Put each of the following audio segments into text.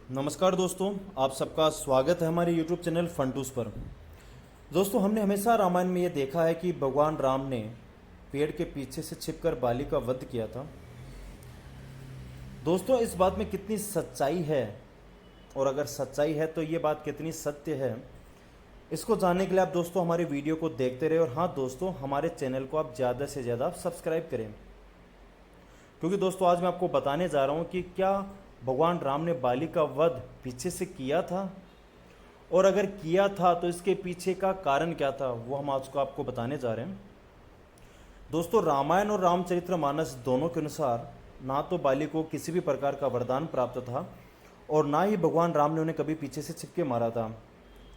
नमस्कार दोस्तों, आप सबका स्वागत है हमारे YouTube चैनल फंटूस पर। दोस्तों, हमने हमेशा रामायण में ये देखा है कि भगवान राम ने पेड़ के पीछे से छिपकर बाली का वध किया था। दोस्तों, इस बात में कितनी सच्चाई है और अगर सच्चाई है तो ये बात कितनी सत्य है, इसको जानने के लिए आप दोस्तों हमारे वीडियो को देखते रहे। और हाँ दोस्तों, हमारे चैनल को आप ज़्यादा से ज़्यादा आप सब्सक्राइब करें, क्योंकि दोस्तों आज मैं आपको बताने जा रहा हूँ कि क्या भगवान राम ने बाली का वध पीछे से किया था, और अगर किया था तो इसके पीछे का कारण क्या था, वो हम आज को आपको बताने जा रहे हैं। दोस्तों, रामायण और रामचरितमानस दोनों के अनुसार ना तो बाली को किसी भी प्रकार का वरदान प्राप्त था और ना ही भगवान राम ने उन्हें कभी पीछे से छिपके मारा था।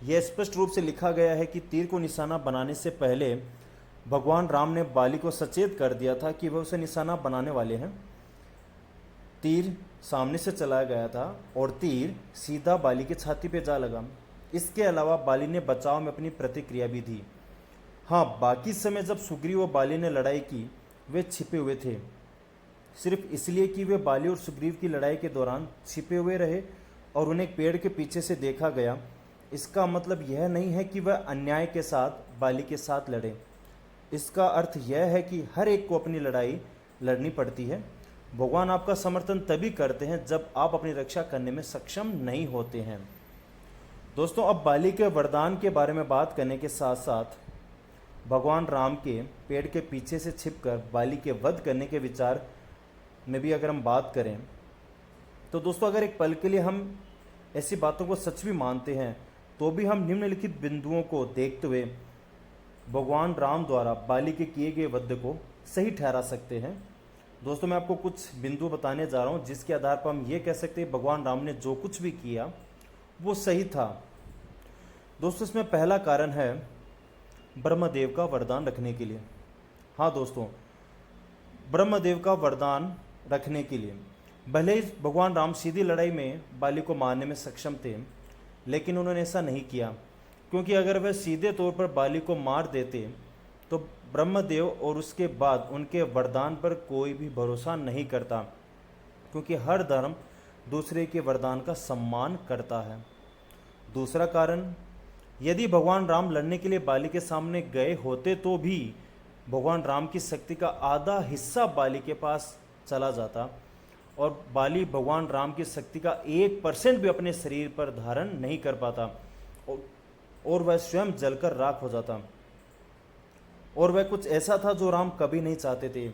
यह स्पष्ट रूप से लिखा गया है कि तीर को निशाना बनाने से पहले भगवान राम ने बाली को सचेत कर दिया था कि वह उसे निशाना बनाने वाले हैं। तीर सामने से चलाया गया था और तीर सीधा बाली की छाती पे जा लगा। इसके अलावा बाली ने बचाव में अपनी प्रतिक्रिया भी दी। हाँ, बाकी समय जब सुग्रीव और बाली ने लड़ाई की, वे छिपे हुए थे, सिर्फ इसलिए कि वे बाली और सुग्रीव की लड़ाई के दौरान छिपे हुए रहे और उन्हें एक पेड़ के पीछे से देखा गया। इसका मतलब यह नहीं है कि वह अन्याय के साथ बाली के साथ लड़े। इसका अर्थ यह है कि हर एक को अपनी लड़ाई लड़नी पड़ती है। भगवान आपका समर्थन तभी करते हैं जब आप अपनी रक्षा करने में सक्षम नहीं होते हैं। दोस्तों, अब बाली के वरदान के बारे में बात करने के साथ साथ भगवान राम के पेड़ के पीछे से छिपकर बाली के वध करने के विचार में भी अगर हम बात करें तो दोस्तों, अगर एक पल के लिए हम ऐसी बातों को सच भी मानते हैं तो भी हम निम्नलिखित बिंदुओं को देखते हुए भगवान राम द्वारा बाली के किए गए वध को सही ठहरा सकते हैं। दोस्तों, मैं आपको कुछ बिंदु बताने जा रहा हूं जिसके आधार पर हम ये कह सकते हैं भगवान राम ने जो कुछ भी किया वो सही था। दोस्तों, इसमें पहला कारण है ब्रह्मदेव का वरदान रखने के लिए। हाँ दोस्तों, ब्रह्मदेव का वरदान रखने के लिए भले ही भगवान राम सीधी लड़ाई में बाली को मारने में सक्षम थे, लेकिन उन्होंने ऐसा नहीं किया, क्योंकि अगर वह सीधे तौर पर बाली को मार देते तो ब्रह्मदेव और उसके बाद उनके वरदान पर कोई भी भरोसा नहीं करता, क्योंकि हर धर्म दूसरे के वरदान का सम्मान करता है। दूसरा कारण, यदि भगवान राम लड़ने के लिए बाली के सामने गए होते तो भी भगवान राम की शक्ति का आधा हिस्सा बाली के पास चला जाता और बाली भगवान राम की शक्ति का 1% भी अपने शरीर पर धारण नहीं कर पाता और वह स्वयं जलकर राख हो जाता। और वह कुछ ऐसा था जो राम कभी नहीं चाहते थे,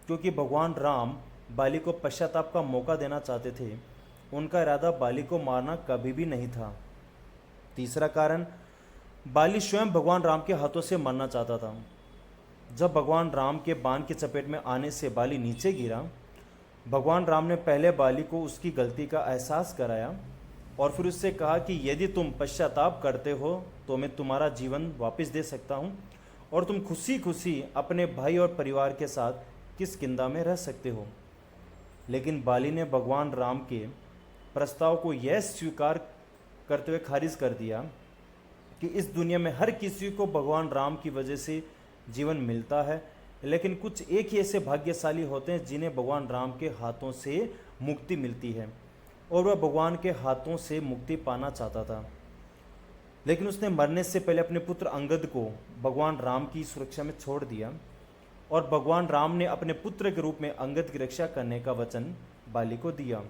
क्योंकि भगवान राम बाली को पश्चाताप का मौका देना चाहते थे। उनका इरादा बाली को मारना कभी भी नहीं था। तीसरा कारण, बाली स्वयं भगवान राम के हाथों से मरना चाहता था। जब भगवान राम के बाण की चपेट में आने से बाली नीचे गिरा, भगवान राम ने पहले बाली को उसकी गलती का एहसास कराया और फिर उससे कहा कि यदि तुम पश्चाताप करते हो तो मैं तुम्हारा जीवन वापस दे सकता हूँ और तुम खुशी खुशी अपने भाई और परिवार के साथ किष्किंधा में रह सकते हो। लेकिन बाली ने भगवान राम के प्रस्ताव को यह स्वीकार करते हुए खारिज कर दिया कि इस दुनिया में हर किसी को भगवान राम की वजह से जीवन मिलता है, लेकिन कुछ एक ही ऐसे भाग्यशाली होते हैं जिन्हें भगवान राम के हाथों से मुक्ति मिलती है, और वह भगवान के हाथों से मुक्ति पाना चाहता था। लेकिन उसने मरने से पहले अपने पुत्र अंगद को भगवान राम की सुरक्षा में छोड़ दिया और भगवान राम ने अपने पुत्र के रूप में अंगद की रक्षा करने का वचन बाली को दिया।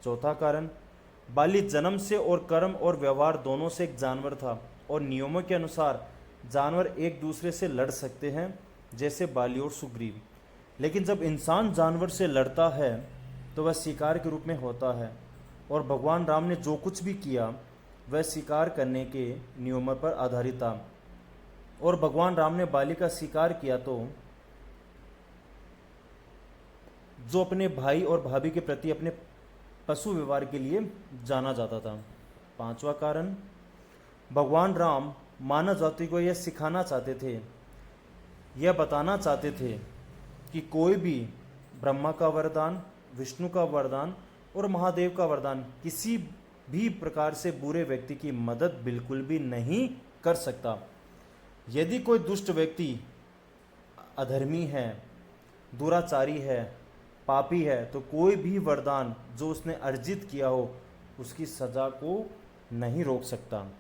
चौथा कारण, बाली जन्म से और कर्म और व्यवहार दोनों से एक जानवर था और नियमों के अनुसार जानवर एक दूसरे से लड़ सकते हैं, जैसे बाली और सुग्रीव। लेकिन जब इंसान जानवर से लड़ता है तो वह शिकार के रूप में होता है, और भगवान राम ने जो कुछ भी किया वह शिकार करने के नियमों पर आधारित था। और भगवान राम ने बाली का शिकार किया तो जो अपने भाई और भाभी के प्रति अपने पशु व्यवहार के लिए जाना जाता था। पांचवा कारण, भगवान राम मानव जाति को यह सिखाना चाहते थे, यह बताना चाहते थे कि कोई भी ब्रह्मा का वरदान, विष्णु का वरदान और महादेव का वरदान किसी भी प्रकार से बुरे व्यक्ति की मदद बिल्कुल भी नहीं कर सकता। यदि कोई दुष्ट व्यक्ति अधर्मी है, दुराचारी है, पापी है, तो कोई भी वरदान जो उसने अर्जित किया हो उसकी सज़ा को नहीं रोक सकता।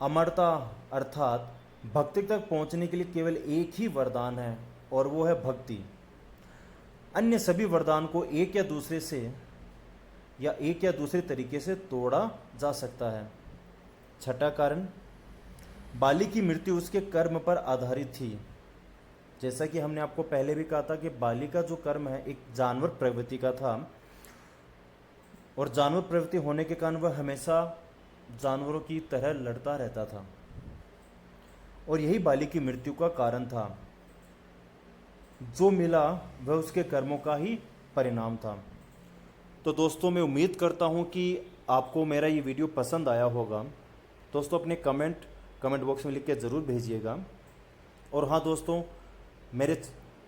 अमरता अर्थात भक्ति तक पहुंचने के लिए केवल एक ही वरदान है और वो है भक्ति। अन्य सभी वरदान को एक या दूसरे तरीके से तोड़ा जा सकता है। छठा कारण, बाली की मृत्यु उसके कर्म पर आधारित थी। जैसा कि हमने आपको पहले भी कहा था कि बाली का जो कर्म है एक जानवर प्रवृत्ति का था, और जानवर प्रवृत्ति होने के कारण वह हमेशा जानवरों की तरह लड़ता रहता था, और यही बाली की मृत्यु का कारण था। जो मिला वह उसके कर्मों का ही परिणाम था। तो दोस्तों, मैं उम्मीद करता हूँ कि आपको मेरा ये वीडियो पसंद आया होगा। दोस्तों, अपने कमेंट बॉक्स में लिख के ज़रूर भेजिएगा। और हाँ दोस्तों, मेरे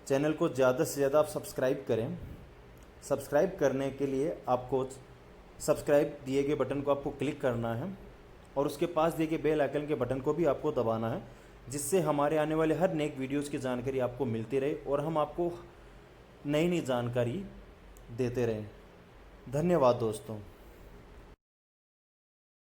चैनल को ज़्यादा से ज़्यादा आप सब्सक्राइब करें। सब्सक्राइब करने के लिए आपको सब्सक्राइब दिए गए बटन को आपको क्लिक करना है, और उसके पास दिए गए बेल आइकन के बटन को भी आपको दबाना है, जिससे हमारे आने वाले हर नेक वीडियोज़ की जानकारी आपको मिलती रहे और हम आपको नई नई जानकारी देते रहें। धन्यवाद दोस्तों।